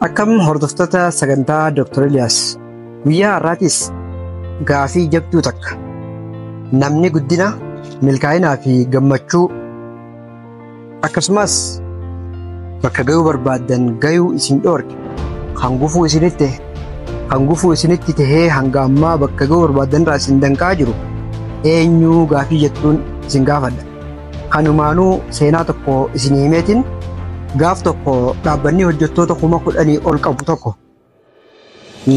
Akkam hordoftoota sagantaa Dr. Eliyaas guyyaa har'aatis gaafii jabduu takka namni guddina milkaa'inaa fi gammachuu akkasumas bakka ga'uu barbaaddan ga'uu isin dhoorke kan gufuu isinitti tahee hanga ammaa bakka ga'uu barbaaddan irraa isin danqaa jiru eenyuu gaafii jettuun isin gaafadha. Kanumaanuu seenaa tokko isin himeetiin gaaf tokko dhaabbanni hojjettoota 10,000 ol qabu tokko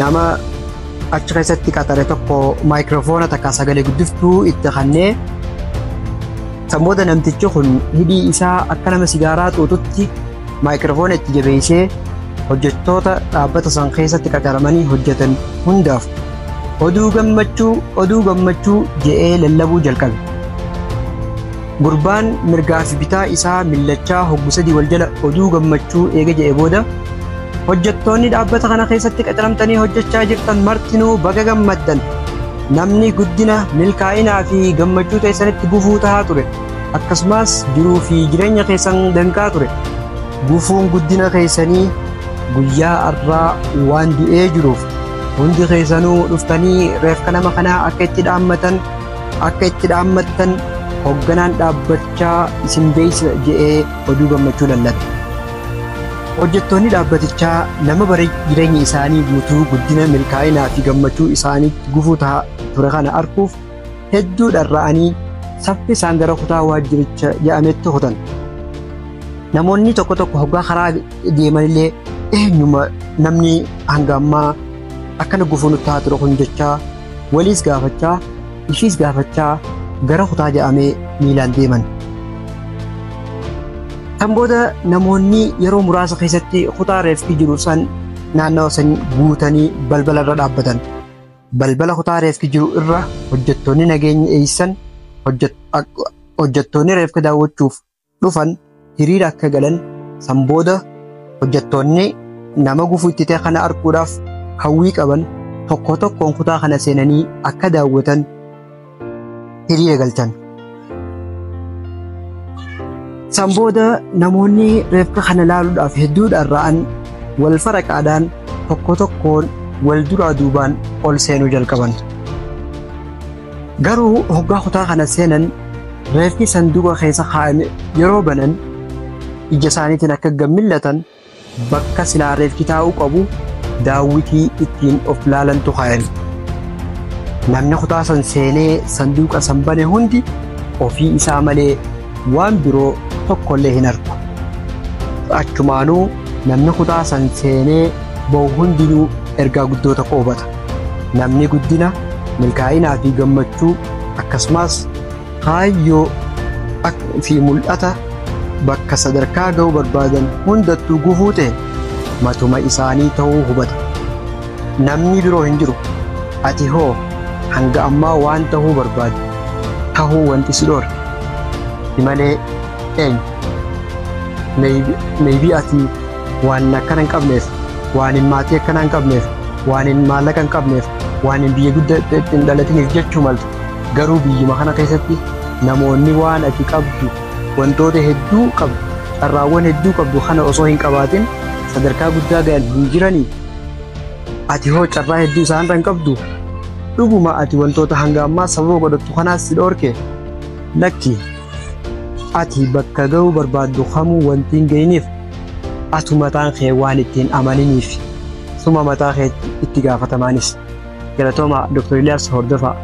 nama achi keessatti qaxare tokko maayikiroofoona takka sagalee guddiftuu itti kennee sammoota namtichi kun hidhii isaa akka nama sigaaraa xuuxutti maayikiroofoona itti jabeessee hojjettoota dhaabbata san keessatti qaxaramanii hojjetan hundaaf oduu gammachuu je'ee lallabuu jalqabe. Gurbaan mirgaa fi bitaa isaa millachaa hoggu sadii wal jala oduu gammachuu eega jedhee booda hojjettoonni dhaabbata kana keessatti qaxaramtanii hojjechaa jirtan martinuu baga gammaddan namni guddina milkaa'inaa fi gammachuu keessanitti gufuu tahaa ture akkasumas jiruu fi jireenya keessan danqaa ture gufuun guddina keessanii guyyaa har'aa waan du'ee jiruuf hundi keessanuu dhuftanii reefka nama kanaa akka itti dhaammattan hoogganaan dhaabbachaa isin beeksisa jedhee oduu gammachuu lallabe. Hojjettoonni dhaabbatichaa nama bara jireenya isaanii guutuu guddina milkaa'inaa fi gammachuu isaaniitti gufuu tahaa ture kana arguuf hedduu dharra'anii saffi isaan gara kutaa waajjiricha jedhametti kutan. Namoonni tokko hoggaa karaa deemanillee eenyuma namni hanga ammaa akkana gufuu nutti tahaa ture kun jechaa waliis gaafachaa ishiis gaafachaa gara kutaa jedhamee miilaan deeman. Kan booda namoonni yeroo muraasa keessatti kutaa reefki jiru san naannawa san guutanii balbala irra dhaabbatan. Balbala kutaa reefki jiru irra hojjettoonni nageenya eeysan hojjettoonni reefka daawwachuuf dhufan hiriira akka galan san booda hojjettoonni nama gufuu itti ta'e kana arguudhaaf hawwii qaban tokkoon kutaa kana seenanii akka daawwatan hiriira galchan. San booda namoonni reefka kana laaluudhaaf hedduu dharra'an wal faraqaadhaan tokkoon wal duraa duubaan ol seenuu jalqaban. Garuu hoggaa kutaa kana seenan reefki sanduuqa keessa kaa'ame yeroo banan ija isaaniitiin akka gammillatan bakka silaa reefki taa'uu qabu daawwitii ittiin of laalantu kaa'an. Namni kutaa san seenee sanduuqa san bane hundi ofii isaa malee waan biroo tokkollee hin argu. Achumaanuu namni kutaa san seenee ba'u hundinuu ergaa guddoo tokko hubata. Namni guddina milkaa'inaa fi gammachuu akkasumas kaayyoo fi mul'ata bakka sadarkaa ga'uu barbaadan hundattuu gufuu ta'e matuma isaanii ta'uu hubata. Namni biroo hin jiru. Ati hoo hanga ammaa waan tahuu barbaadu tahuu wanti si dhoorke si malee eenyu? Maybe ati waan akkana hin qabneef, waan hin maatii akkana hin qabneef, waan hin maallaqa hin qabneef, waan hin biyya guddaa hin dhalatiniif jechuu maltu. Garuu biyyuma kana keessatti namoonni waan ati qabdu wantoota hedduu qabdu carraawwan hedduu qabdu kana osoo hin qabaatin sadarkaa guddaa ga'an hin jiranii. Ati hoo carraa hedduu isaanirra hin qabdu? Dhuguma ati wantoota hanga ammaa sababa godhattu kanaas si dhoorke? Lakki ati bakka ga'uu barbaaddu kamuu wanti hin ga'iniif atu mataan kee waan ittiin amaniniif suma mataa kee itti gaafatamaanis. Galatooma Dr. Eliyaas hordofaa.